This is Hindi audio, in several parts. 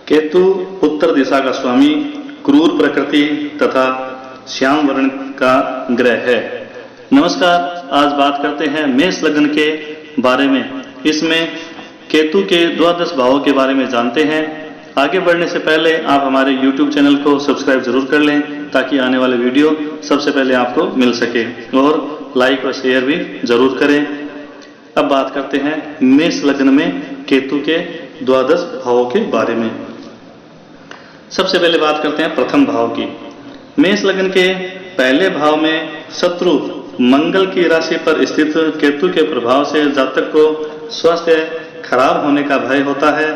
केतु उत्तर दिशा का स्वामी, क्रूर प्रकृति तथा श्याम वर्ण का ग्रह है। नमस्कार, आज बात करते हैं मेष लग्न के बारे में। इसमें केतु के द्वादश भावों के बारे में जानते हैं। आगे बढ़ने से पहले आप हमारे YouTube चैनल को सब्सक्राइब जरूर कर लें ताकि आने वाले वीडियो सबसे पहले आपको मिल सके, और लाइक और शेयर भी जरूर करें। अब बात करते हैं मेष लग्न में केतु के द्वादश भावों के बारे में। सबसे पहले बात करते हैं प्रथम भाव की। मेष लग्न के पहले भाव में शत्रु मंगल की राशि पर स्थित केतु के प्रभाव से जातक को स्वास्थ्य खराब होने का भय होता है।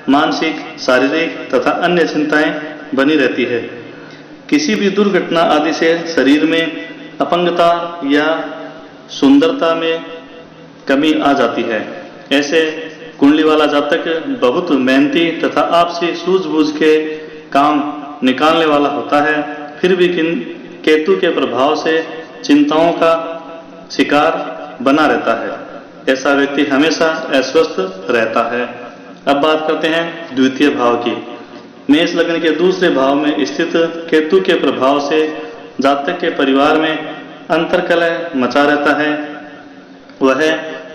मानसिक, शारीरिक तथा अन्य चिंताएं बनी रहती है। किसी भी दुर्घटना आदि से शरीर में अपंगता या सुंदरता में कमी आ जाती है। ऐसे कुंडली वाला जातक बहुत मेहनती तथा आपसी सूझबूझ के काम निकालने वाला होता है, फिर भी केतु के प्रभाव से चिंताओं का शिकार बना रहता है। ऐसा व्यक्ति हमेशा अस्वस्थ रहता है। अब बात करते हैं द्वितीय भाव की। मेष लग्न के दूसरे भाव में स्थित केतु के प्रभाव से जातक के परिवार में अंतर्कलह मचा रहता है। वह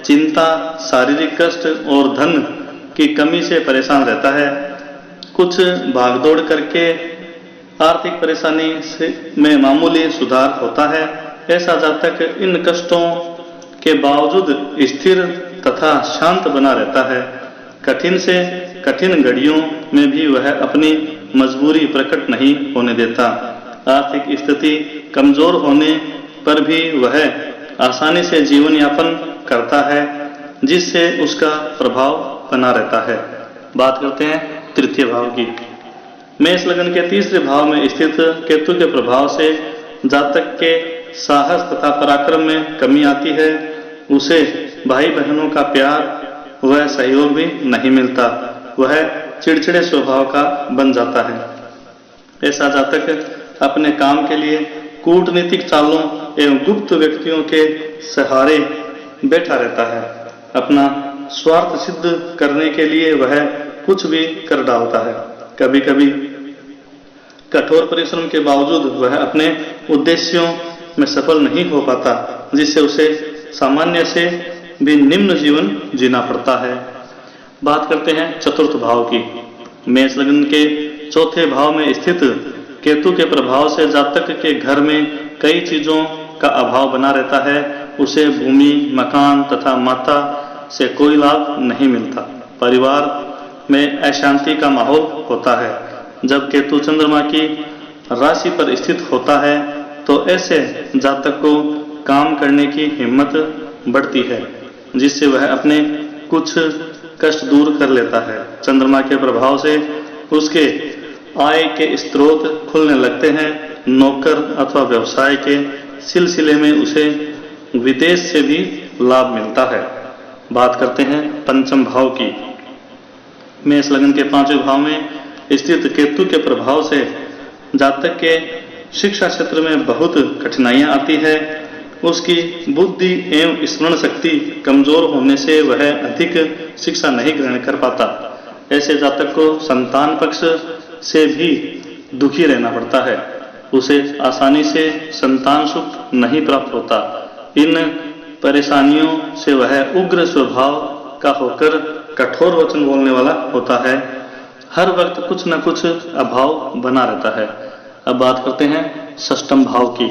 चिंता, शारीरिक कष्ट और धन की कमी से परेशान रहता है। कुछ भागदौड़ करके आर्थिक परेशानी में मामूली सुधार होता है। ऐसा जातक इन कष्टों के बावजूद स्थिर तथा शांत बना रहता है। कठिन से कठिन घड़ियों में भी वह अपनी मजबूरी प्रकट नहीं होने देता। आर्थिक स्थिति कमजोर होने पर भी वह आसानी से जीवन यापन करता है, जिससे उसका प्रभाव बना रहता है। बात करते हैं तृतीय भाव की। मेष लग्न के तीसरे भाव में स्थित केतु के प्रभाव से जातक के साहस तथा पराक्रम में कमी आती है। उसे भाई बहनों का प्यार व सहयोग भी नहीं मिलता। वह चिड़चिड़े स्वभाव का बन जाता है। ऐसा जातक अपने काम के लिए कूटनीतिक चालों एवं गुप्त व्यक्तियों के सहारे बैठा रहता है। अपना स्वार्थ सिद्ध करने के लिए वह कुछ भी कर डालता है। कभी कभी कठोर परिश्रम के बावजूद वह अपने उद्देश्यों में सफल नहीं हो पाता, जिससे उसे सामान्य से भी निम्न जीवन जीना पड़ता है। बात करते हैं चतुर्थ भाव की। मेष लग्न के चौथे भाव में स्थित केतु के प्रभाव से जातक के घर में कई चीजों का अभाव बना रहता है। उसे भूमि, मकान तथा माता से कोई लाभ नहीं मिलता। परिवार में अशांति का माहौल होता है। जब केतु चंद्रमा की राशि पर स्थित होता है तो ऐसे जातक को काम करने की हिम्मत बढ़ती है, जिससे वह अपने कुछ कष्ट दूर कर लेता है। चंद्रमा के प्रभाव से उसके आय के स्रोत खुलने लगते हैं। नौकर अथवा व्यवसाय के सिलसिले में उसे विदेश से भी लाभ मिलता है। बात करते हैं पंचम भाव की। मेष लग्न के पांचवें भाव में स्थित केतु के प्रभाव से जातक के शिक्षा क्षेत्र में बहुत कठिनाइयां आती है। उसकी बुद्धि एवं स्मरण शक्ति कमजोर होने से वह अधिक शिक्षा नहीं ग्रहण कर पाता। ऐसे जातक को संतान पक्ष से भी दुखी रहना पड़ता है। उसे आसानी से संतान सुख नहीं प्राप्त होता। इन परेशानियों से वह उग्र स्वभाव का होकर कठोर वचन बोलने वाला होता है। हर वक्त कुछ न कुछ अभाव बना रहता है। अब बात करते हैं षष्ठम भाव की।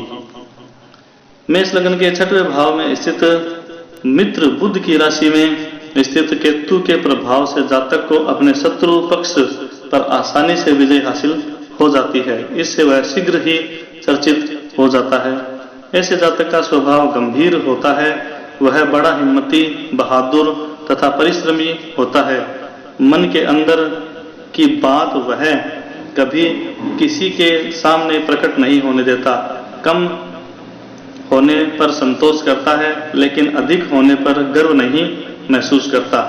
मेष लग्न के छठवें भाव में स्थित मित्र बुध की राशि में स्थित केतु के प्रभाव से जातक को अपने शत्रु पक्ष पर आसानी से विजय हासिल हो जाती है। इससे वह शीघ्र ही चर्चित हो जाता है। ऐसे जातक का स्वभाव गंभीर होता है। वह बड़ा हिम्मती, बहादुर तथा परिश्रमी होता है। मन के अंदर की बात वह कभी किसी के सामने प्रकट नहीं होने देता। कम होने पर संतोष करता है, लेकिन अधिक होने पर गर्व नहीं महसूस करता।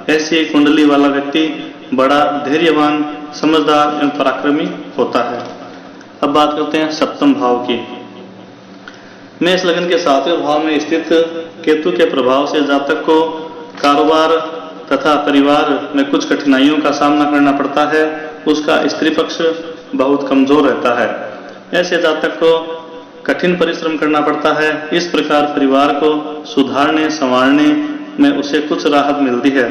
ऐसी कुंडली वाला व्यक्ति बड़ा धैर्यवान, समझदार एवं पराक्रमी होता है। अब बात करते हैं सप्तम भाव की। मेष लग्न के सातवें भाव में स्थित केतु के प्रभाव से जातक को कारोबार तथा परिवार में कुछ कठिनाइयों का सामना करना पड़ता है, उसका स्त्री पक्ष बहुत कमजोर रहता है। ऐसे जातक को कठिन परिश्रम करना पड़ता है। इस प्रकार परिवार को सुधारने संवारने में उसे कुछ राहत मिलती है।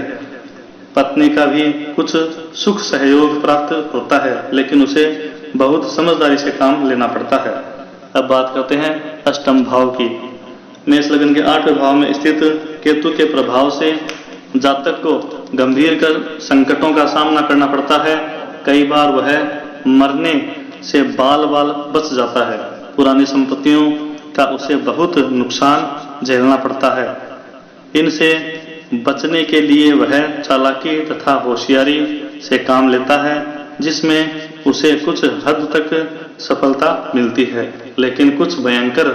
पत्नी का भी कुछ सुख सहयोग प्राप्त होता है, लेकिन उसे बहुत समझदारी से काम लेना पड़ता है। अब बात करते हैं अष्टम भाव की। मेष लग्न के 8वें भाव में स्थित केतु के प्रभाव से जातक को गंभीर संकटों का सामना करना पड़ता है। कई बार वह मरने से बाल बच जाता है। पुरानी संपत्तियों का उसे बहुत नुकसान झेलना पड़ता है। इनसे बचने के लिए वह चालाकी तथा होशियारी से काम लेता है, जिसमें उसे कुछ हद तक सफलता मिलती है, लेकिन कुछ भयंकर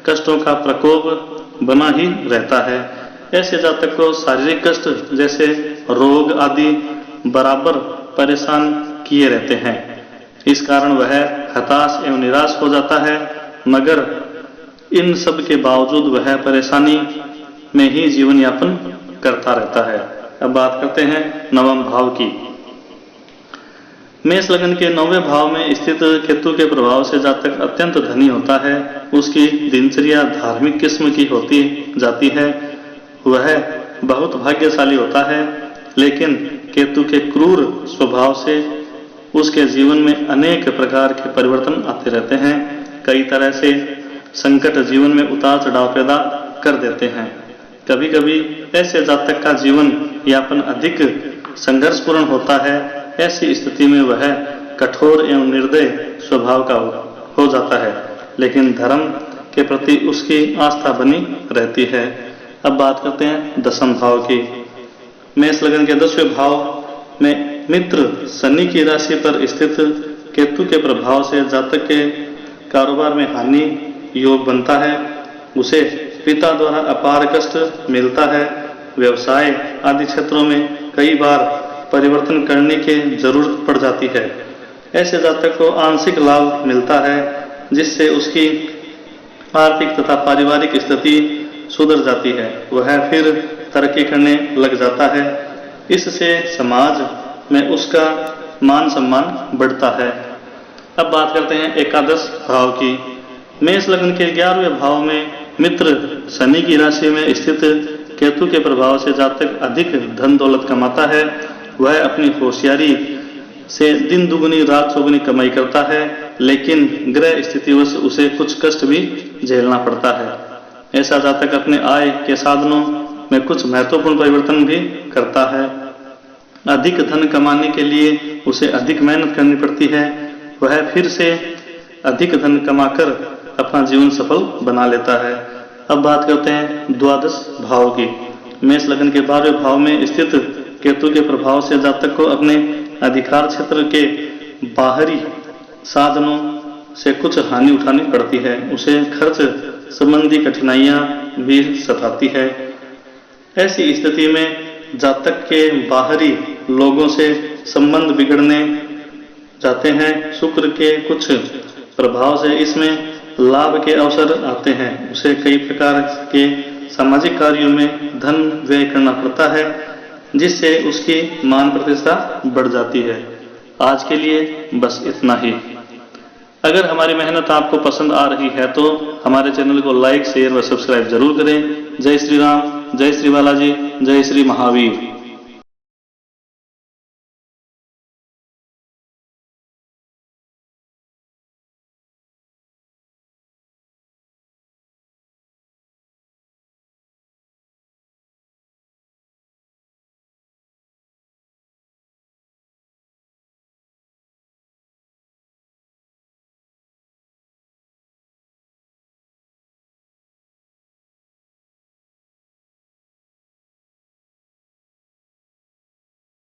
कष्टों का प्रकोप बना ही रहता है। ऐसे जातक को शारीरिक कष्ट जैसे रोग आदि बराबर परेशान किए रहते हैं। इस कारण वह हताश एवं निराश हो जाता है, मगर इन सब के बावजूद वह परेशानी में ही जीवन यापन करता रहता है। अब बात करते हैं नवम भाव की। मेष लग्न के 9वें भाव में स्थित केतु के प्रभाव से जातक अत्यंत धनी होता है। उसकी दिनचर्या धार्मिक किस्म की होती जाती है। वह बहुत भाग्यशाली होता है, लेकिन केतु के क्रूर स्वभाव से उसके जीवन में अनेक प्रकार के परिवर्तन आते रहते हैं। कई तरह से संकट जीवन में उतार चढ़ाव पैदा कर देते हैं। कभी कभी ऐसे जातक का जीवन यापन अधिक संघर्षपूर्ण होता है। ऐसी स्थिति में वह कठोर एवं निर्दय स्वभाव का हो जाता है, लेकिन धर्म के प्रति उसकी आस्था बनी रहती है। अब बात करते हैं दशम भाव की। मेष लग्न के 10वें भाव में मित्र शनि की राशि पर स्थित केतु के प्रभाव से जातक के कारोबार में हानि योग बनता है। उसे पिता द्वारा अपार कष्ट मिलता है। व्यवसाय आदि क्षेत्रों में कई बार परिवर्तन करने की जरूरत पड़ जाती है। ऐसे जातक को आंशिक लाभ मिलता है, जिससे उसकी आर्थिक तथा पारिवारिक स्थिति सुधर जाती है। वह फिर तरक्की करने लग जाता है। इससे समाज में उसका मान सम्मान बढ़ता है। अब बात करते हैं एकादश भाव की। मेष लग्न के 11वें भाव में मित्र शनि की राशि में स्थित केतु के प्रभाव से जातक अधिक धन दौलत कमाता है। वह अपनी होशियारी से दिन दुगुनी रात चौगुनी कमाई करता है, लेकिन ग्रह स्थितिवश उसे कुछ कष्ट भी झेलना पड़ता है। ऐसा जातक अपने आय के साधनों में कुछ महत्वपूर्ण परिवर्तन भी करता है। अधिक धन कमाने के लिए उसे अधिक मेहनत करनी पड़ती है। वह फिर से अधिक धन कमाकर अपना जीवन सफल बना लेता है। अब बात करते हैं द्वादश भाव की। मेष लग्न के 12वें भाव में स्थित केतु के प्रभाव से जातक को अपने अधिकार क्षेत्र के बाहरी साधनों से कुछ हानि उठानी पड़ती है। उसे खर्च संबंधी कठिनाइयां भी सताती है। ऐसी स्थिति में जातक के बाहरी लोगों से संबंध बिगड़ने जाते हैं। शुक्र के कुछ प्रभाव से इसमें लाभ के अवसर आते हैं। उसे कई प्रकार के सामाजिक कार्यों में धन व्यय करना पड़ता है, जिससे उसकी मान प्रतिष्ठा बढ़ जाती है। आज के लिए बस इतना ही। अगर हमारी मेहनत आपको पसंद आ रही है तो हमारे चैनल को लाइक शेयर व सब्सक्राइब जरूर करें। जय श्री राम, जय श्री बालाजी, जय श्री महावीर।